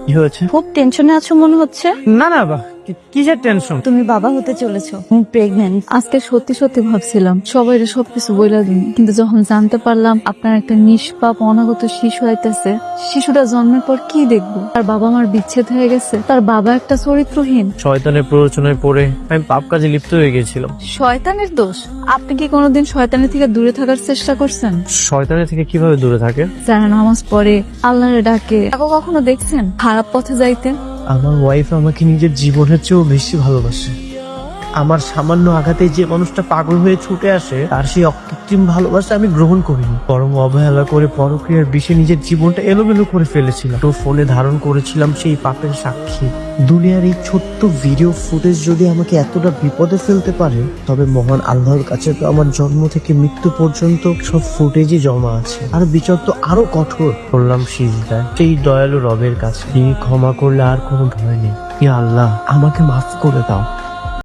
কি হয়েছে? খুব টেনশনে আছো মনে হচ্ছে। না না বা কিসের টেনশন? তুমি বাবা হতে চলেছো, তুমি প্রেগনেন্ট। আজকে সত্যি সত্যি ভাবছিলাম সবাই সবকিছু বইলা দিন, কিন্তু যখন জানতে পারলাম আপনার একটা নিষ্পাপ অনাগত শিশু আইতেছে, শিশুটা জন্মের পর কি দেখবো? তার বাবা মার বিচ্ছেদ হয়ে গেছে, তার বাবা একটা চরিত্রহীন। শয়তানের প্ররোচনায় পড়ে আমি পাপ কাজে লিপ্ত হয়ে গেছিলাম। শয়তানের দোষ? আপনি কি কোনোদিন শয়তানের থেকে দূরে থাকার চেষ্টা করছেন? শয়তানের থেকে কিভাবে দূরে থাকে? যারা নামাজ পড়ে, আল্লাহরে ডাকে, তাকে কখনো দেখছেন খারাপ পথে যাইতে? আমার ওয়াইফ আমাকে নিজের জীবনের চেয়েও বেশি ভালোবাসে। আমার সামান্য আঘাতে যে মানুষটা পাগল হয়ে ছুটে আসে, তার সেই অকৃত্রিম ভালোবাসা আমি গ্রহণ করিনি, বরং অবহেলা করে পরক্রিয়ার বিষে নিজের জীবনটা এলোমেলো করে ফেলেছিলাম। তো ফোনে ধারণ করেছিলাম সেই পাপের সাক্ষী। দুনিয়ার এই ছোট্ট ভিডিও ফুটেজ যদি আমাকে এতটা বিপদে ফেলতে পারে, তবে মহান আল্লাহর কাছে তো আমার জন্ম থেকে মৃত্যু পর্যন্ত সব ফুটেজই জমা আছে। আর বিচার তো আরো কঠোর। করলাম সিজদায় সেই দয়ালু রবের কাছে, তিনি ক্ষমা করলে আর কোনো ভয় নেই। ইয়া আল্লাহ, আমাকে মাফ করে দাও।